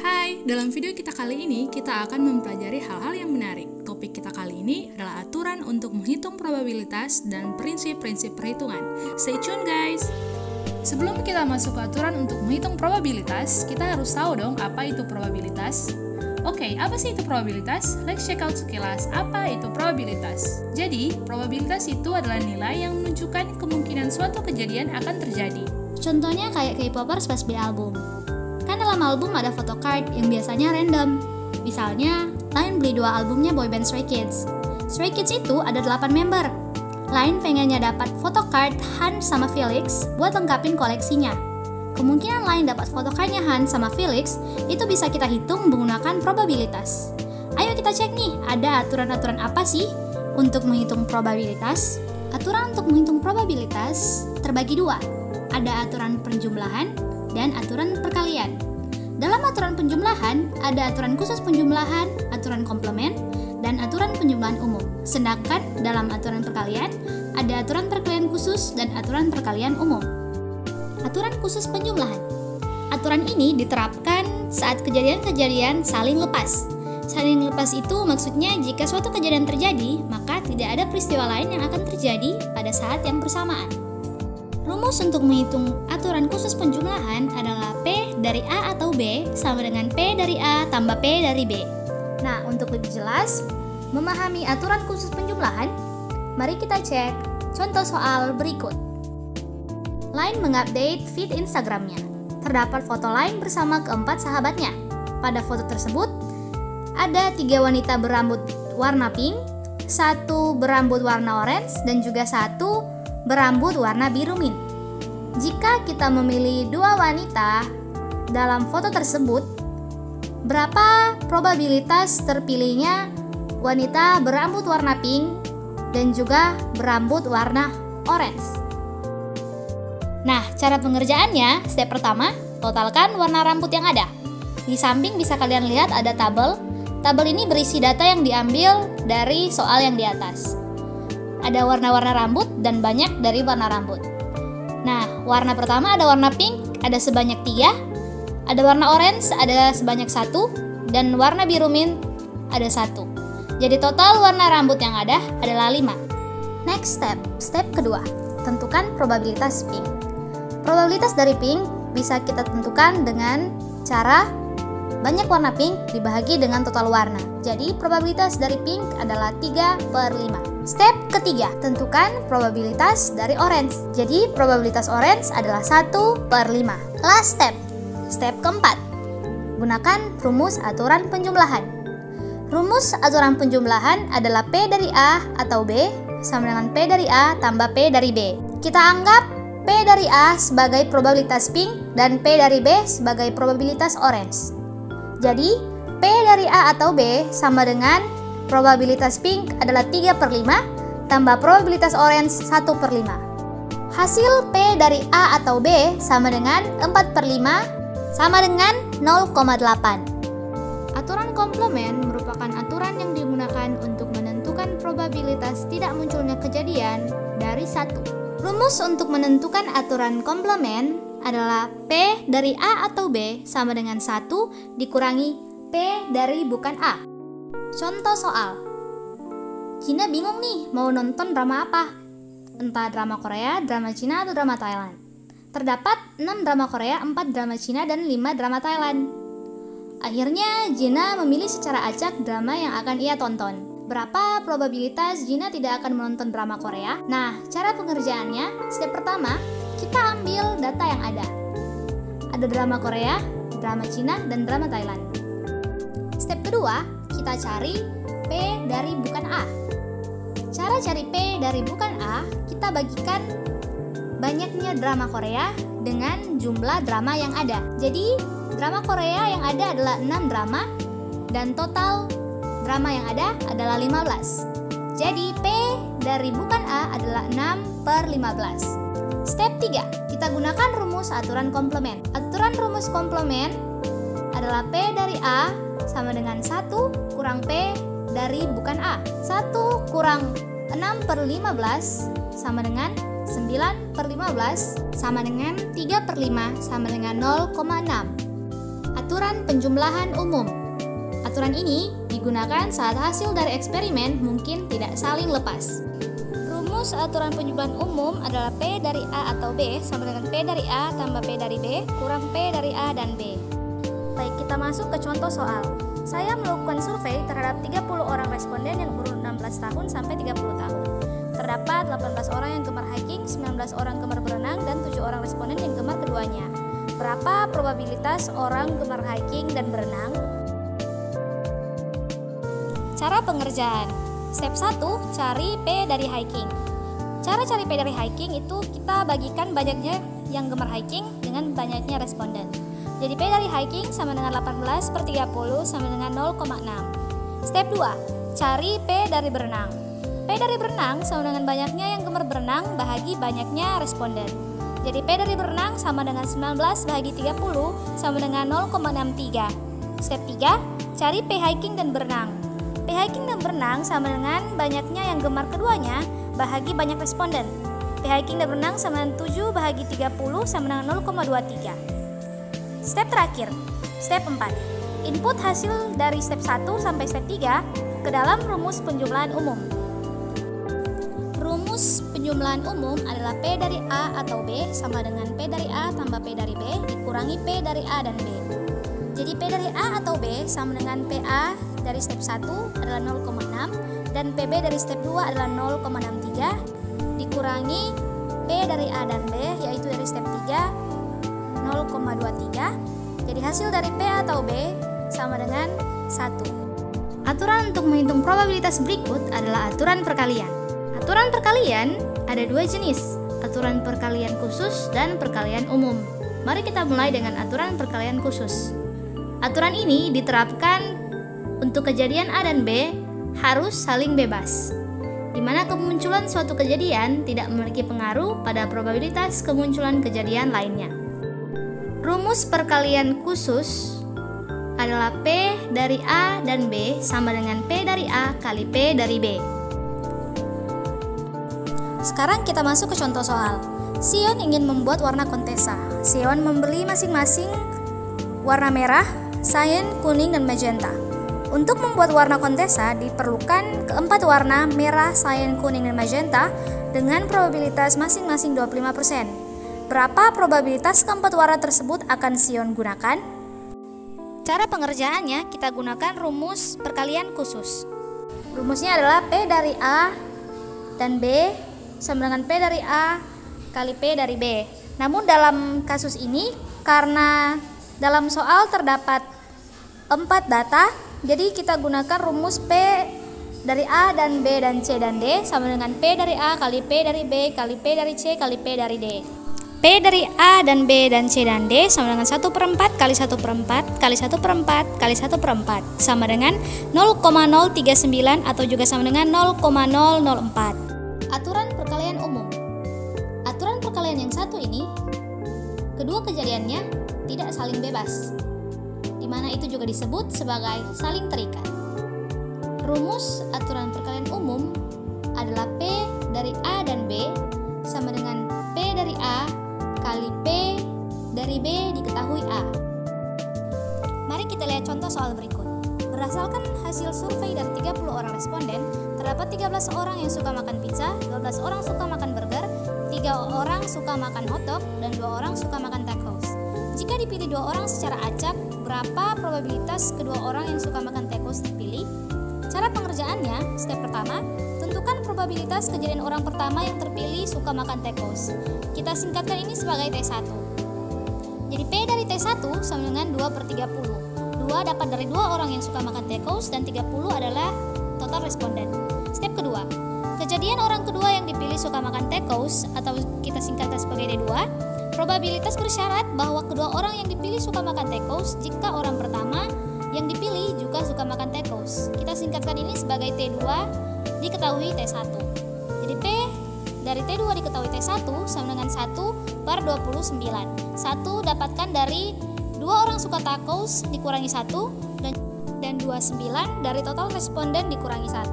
Hai, dalam video kita kali ini kita akan mempelajari hal-hal yang menarik. Topik kita kali ini adalah aturan untuk menghitung probabilitas dan prinsip-prinsip perhitungan. Stay tune guys! Sebelum kita masuk ke aturan untuk menghitung probabilitas, kita harus tahu dong apa itu probabilitas. Oke, apa sih itu probabilitas? Let's check out sekilas apa itu probabilitas. Jadi, probabilitas itu adalah nilai yang menunjukkan kemungkinan suatu kejadian akan terjadi. Contohnya kayak K-popers pas beli album. Kan dalam album ada photocard yang biasanya random. Misalnya, Line beli 2 albumnya boyband Stray Kids. Stray Kids itu ada 8 member. Line pengennya dapat photocard Han sama Felix buat lengkapin koleksinya. Kemungkinan Line dapat photocardnya Han sama Felix itu bisa kita hitung menggunakan probabilitas. Ayo kita cek nih, ada aturan-aturan apa sih untuk menghitung probabilitas? Aturan untuk menghitung probabilitas terbagi dua. Ada aturan penjumlahan dan aturan perkalian. Dalam aturan penjumlahan, ada aturan khusus penjumlahan, aturan komplement, dan aturan penjumlahan umum. Sedangkan dalam aturan perkalian, ada aturan perkalian khusus dan aturan perkalian umum. Aturan khusus penjumlahan. Aturan ini diterapkan saat kejadian-kejadian saling lepas. Saling lepas itu maksudnya jika suatu kejadian terjadi, maka tidak ada peristiwa lain yang akan terjadi pada saat yang bersamaan. Rumus untuk menghitung aturan khusus penjumlahan adalah P dari A atau B sama dengan P dari A tambah P dari B. Nah, untuk lebih jelas memahami aturan khusus penjumlahan, mari kita cek contoh soal berikut. Line mengupdate feed Instagramnya. Terdapat foto Line bersama keempat sahabatnya. Pada foto tersebut, ada 3 wanita berambut warna pink, 1 berambut warna orange, dan juga 1 berambut warna biru mint. Jika kita memilih 2 wanita dalam foto tersebut, berapa probabilitas terpilihnya wanita berambut warna pink dan juga berambut warna orange? Nah, cara pengerjaannya, step pertama, totalkan warna rambut yang ada. Di samping bisa kalian lihat ada tabel. Tabel ini berisi data yang diambil dari soal yang di atas. Ada warna-warna rambut dan banyak dari warna rambut. Nah, warna pertama ada warna pink, ada sebanyak 3. Ada warna orange, ada sebanyak 1. Dan warna biru mint, ada 1. Jadi total warna rambut yang ada adalah 5. Next step, step kedua, tentukan probabilitas pink. Probabilitas dari pink bisa kita tentukan dengan cara banyak warna pink dibagi dengan total warna. Jadi probabilitas dari pink adalah 3/5. Step ketiga, tentukan probabilitas dari orange. Jadi probabilitas orange adalah 1/5. Last step, step keempat, gunakan rumus aturan penjumlahan. Rumus aturan penjumlahan adalah P dari A atau B sama dengan P dari A tambah P dari B. Kita anggap P dari A sebagai probabilitas pink dan P dari B sebagai probabilitas orange. Jadi, P dari A atau B sama dengan probabilitas pink adalah 3/5 tambah probabilitas orange 1/5. Hasil P dari A atau B sama dengan 4/5 sama dengan 0,8. Aturan komplement merupakan aturan yang digunakan untuk menentukan probabilitas tidak munculnya kejadian dari 1. Rumus untuk menentukan aturan komplement adalah P dari A atau B sama dengan 1 dikurangi P dari bukan A. Contoh soal. Gina bingung nih mau nonton drama apa? Entah drama Korea, drama Cina, atau drama Thailand. Terdapat 6 drama Korea, 4 drama Cina, dan 5 drama Thailand. Akhirnya Gina memilih secara acak drama yang akan ia tonton. Berapa probabilitas Gina tidak akan menonton drama Korea? Nah, cara pengerjaannya, step pertama, kita ambil data yang ada. Ada drama Korea, drama Cina, dan drama Thailand. Step kedua, kita cari P dari bukan A. Cara cari P dari bukan A, kita bagikan banyaknya drama Korea dengan jumlah drama yang ada. Jadi, drama Korea yang ada adalah 6 drama, dan total drama yang ada adalah 15. Jadi P dari bukan A adalah 6/15. Step 3, kita gunakan rumus aturan komplement. Aturan rumus komplement adalah P dari A sama dengan 1 kurang P dari bukan A. 1 kurang 6/15 sama dengan 9/15 sama dengan 3/5 sama dengan 0,6. aturan penjumlahan umum. Aturan ini digunakan saat hasil dari eksperimen mungkin tidak saling lepas. Rumus aturan penjumlahan umum adalah P dari A atau B sama dengan P dari A tambah P dari B kurang P dari A dan B. Baik, kita masuk ke contoh soal. Saya melakukan survei terhadap 30 orang responden yang berumur 16 tahun sampai 30 tahun. Terdapat 18 orang yang gemar hiking, 19 orang gemar berenang, dan 7 orang responden yang gemar keduanya. Berapa probabilitas orang gemar hiking dan berenang? Cara pengerjaan. Step 1, cari P dari hiking. Cara cari P dari hiking itu kita bagikan banyaknya yang gemar hiking dengan banyaknya responden. Jadi P dari hiking sama dengan 18 per 30 sama dengan 0,6. Step 2, cari P dari berenang. P dari berenang sama dengan banyaknya yang gemar berenang bahagi banyaknya responden. Jadi P dari berenang sama dengan 19 bahagi 30 sama dengan 0,63. Step 3, cari P hiking dan berenang. P hiking dan berenang sama dengan banyaknya yang gemar keduanya bahagi banyak responden. P hiking dan berenang sama dengan 7 bahagi 30 sama dengan 0,23. Step terakhir, step 4. Input hasil dari step 1 sampai step 3 ke dalam rumus penjumlahan umum. Rumus penjumlahan umum adalah P dari A atau B sama dengan P dari A tambah P dari B dikurangi P dari A dan B. Jadi P dari A atau B sama dengan PA dari step 1 adalah 0,6 dan PB dari step 2 adalah 0,63 dikurangi P dari A dan B yaitu dari step 3 0,23. Jadi hasil dari P atau B sama dengan 1. Aturan untuk menghitung probabilitas berikut adalah aturan perkalian. Aturan perkalian ada dua jenis, aturan perkalian khusus dan perkalian umum. Mari kita mulai dengan aturan perkalian khusus. Aturan ini diterapkan untuk kejadian A dan B harus saling bebas, di mana kemunculan suatu kejadian tidak memiliki pengaruh pada probabilitas kemunculan kejadian lainnya. Rumus perkalian khusus adalah P dari A dan B sama dengan P dari A kali P dari B. Sekarang kita masuk ke contoh soal. Sion ingin membuat warna kontesa. Sion membeli masing-masing warna merah, cyan, kuning, dan magenta. Untuk membuat warna kontesa diperlukan keempat warna merah, cyan, kuning, dan magenta dengan probabilitas masing-masing 25%. Berapa probabilitas keempat warna tersebut akan Sion gunakan? Cara pengerjaannya kita gunakan rumus perkalian khusus. Rumusnya adalah P dari A dan B sama dengan P dari A kali P dari B. Namun dalam kasus ini karena dalam soal terdapat 4 data, jadi kita gunakan rumus P dari A dan B dan C dan D sama dengan P dari A kali P dari B kali P dari C kali P dari D. P dari A dan B dan C dan D sama dengan 1/4 kali 1/4 kali 1/4 kali 1/4 sama dengan 0,039 atau juga sama dengan 0,004. Aturan perkalian umum. Aturan perkalian yang satu ini, kedua kejadiannya tidak saling bebas, di mana itu juga disebut sebagai saling terikat. Rumus aturan perkalian umum adalah P dari A dan B sama dengan P dari A kali P dari B diketahui A. Mari kita lihat contoh soal berikut. Berdasarkan hasil survei dari 30 orang responden, terdapat 13 orang yang suka makan pizza, 12 orang suka makan burger, 3 orang suka makan hotdog, dan 2 orang suka makan tacos. Jika dipilih 2 orang secara acak, berapa probabilitas kedua orang yang suka makan tacos dipilih? Cara pengerjaannya, step pertama, tentukan probabilitas kejadian orang pertama yang terpilih suka makan tacos. Kita singkatkan ini sebagai T1. Jadi P dari T1 sama dengan 2/30. 2 dapat dari 2 orang yang suka makan tacos dan 30 adalah total responden. Step kedua, kejadian orang kedua yang dipilih suka makan tacos atau kita singkatkan sebagai T2. Probabilitas bersyarat bahwa kedua orang yang dipilih suka makan tacos jika orang pertama yang dipilih juga suka makan tacos. Kita singkatkan ini sebagai T2 diketahui T1. Jadi P dari T2 diketahui T1 sama dengan 1/29. 1 dapatkan dari 2 orang suka tacos dikurangi 1 dan 29 dari total responden dikurangi 1.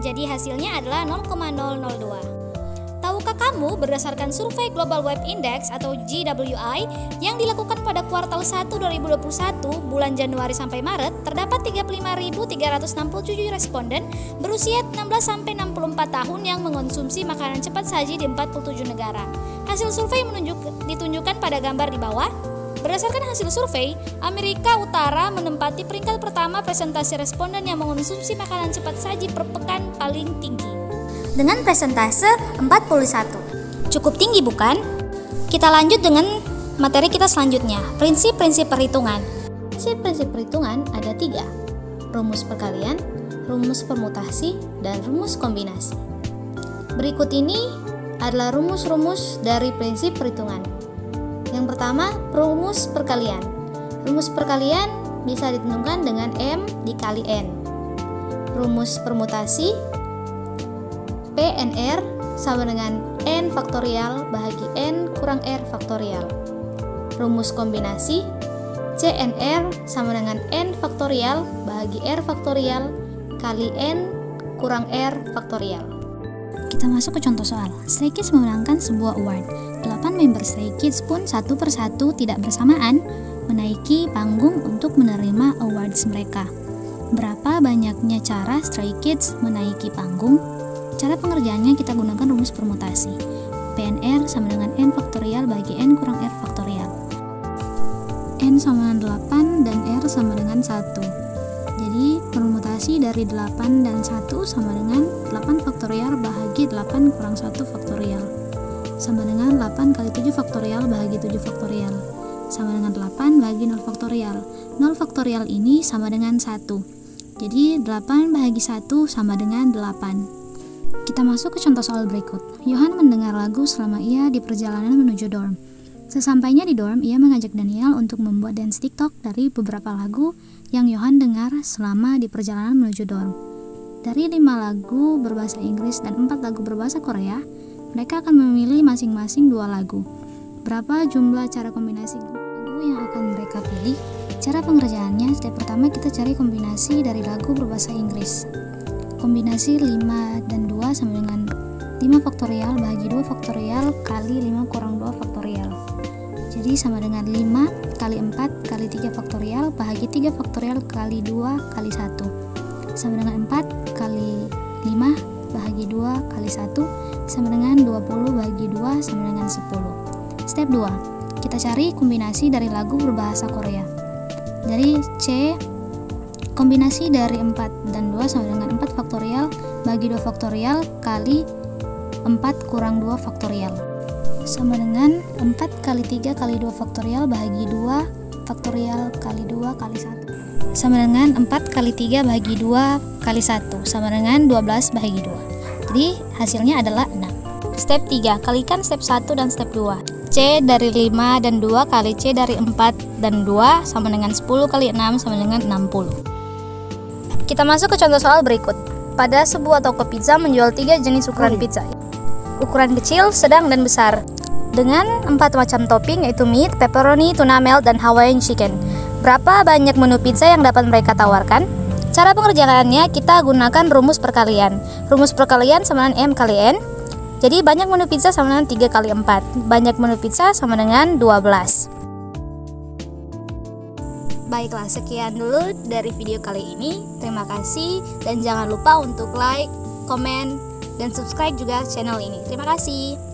Jadi hasilnya adalah 0,002. Tahukah Tahukah kamu berdasarkan survei Global Web Index atau GWI yang dilakukan pada kuartal 1 2021 bulan Januari sampai Maret, terdapat 35.367 responden berusia 16-64 tahun yang mengonsumsi makanan cepat saji di 47 negara. Hasil survei ditunjukkan pada gambar di bawah. Berdasarkan hasil survei, Amerika Utara menempati peringkat pertama presentasi responden yang mengonsumsi makanan cepat saji per pekan paling tinggi dengan presentase 41. Cukup tinggi bukan? Kita lanjut dengan materi kita selanjutnya, prinsip-prinsip perhitungan. Prinsip-prinsip perhitungan ada 3, rumus perkalian, rumus permutasi, dan rumus kombinasi. Berikut ini adalah rumus-rumus dari prinsip perhitungan. Yang pertama, rumus perkalian. Rumus perkalian bisa ditentukan dengan M dikali N. Rumus permutasi, PNR sama dengan N faktorial bahagi N kurang R faktorial. Rumus kombinasi, CNR sama dengan N faktorial bahagi R faktorial kali N kurang R faktorial. Kita masuk ke contoh soal. Stray Kids memenangkan sebuah award. 8 member Stray Kids pun satu persatu tidak bersamaan menaiki panggung untuk menerima awards mereka. Berapa banyaknya cara Stray Kids menaiki panggung? Cara pengerjaannya kita gunakan rumus permutasi. PNR sama dengan N faktorial bagi N kurang R faktorial. N sama dengan 8 dan R sama dengan 1. Jadi permutasi dari 8 dan 1 sama dengan 8 faktorial bahagi 8 kurang 1 faktorial sama dengan 8 kali 7 faktorial bahagi 7 faktorial sama dengan 8 bahagi 0 faktorial. 0 faktorial ini sama dengan 1. Jadi 8 bahagi 1 sama dengan 8. Kita masuk ke contoh soal berikut. Johan mendengar lagu selama ia di perjalanan menuju dorm. Sesampainya di dorm, ia mengajak Daniel untuk membuat dance TikTok dari beberapa lagu yang Johan dengar selama di perjalanan menuju dorm. Dari 5 lagu berbahasa Inggris dan 4 lagu berbahasa Korea, mereka akan memilih masing-masing 2 lagu. Berapa jumlah cara kombinasi lagu yang akan mereka pilih? Cara pengerjaannya, step pertama kita cari kombinasi dari lagu berbahasa Inggris. Kombinasi 5 dan 2 sama dengan 5 faktorial bahagi 2 faktorial kali 5 kurang 2 faktorial. Jadi sama dengan 5 kali 4 kali 3 faktorial bahagi 3 faktorial kali 2 kali 1. Sama dengan 4 kali 5 bahagi 2 kali 1 sama dengan 20 bahagi 2 sama dengan 10. Step 2. Kita cari kombinasi dari lagu berbahasa Korea. Dari C, kombinasi dari 4 dan 2 sama dengan 4 faktorial bagi 2 faktorial kali 4 kurang 2 faktorial sama dengan 4 kali 3 kali 2 faktorial bahagi 2 faktorial kali 2 kali 1 sama dengan 4 kali 3 bahagi 2 kali 1 sama dengan 12 bahagi 2. Jadi hasilnya adalah 6. Step 3, kalikan step 1 dan step 2. C dari 5 dan 2 kali C dari 4 dan 2 sama dengan 10 kali 6 sama dengan 60. Kita masuk ke contoh soal berikut. Pada sebuah toko pizza menjual 3 jenis ukuran pizza. Ukuran kecil, sedang, dan besar. Dengan 4 macam topping yaitu meat, pepperoni, tuna melt, dan Hawaiian chicken. Berapa banyak menu pizza yang dapat mereka tawarkan? Cara pengerjaannya kita gunakan rumus perkalian. Rumus perkalian sama dengan M kali N. Jadi banyak menu pizza sama dengan 3 kali 4. Banyak menu pizza sama dengan 12. Baiklah, sekian dulu dari video kali ini. Terima kasih dan jangan lupa untuk like, komen, dan subscribe juga channel ini. Terima kasih.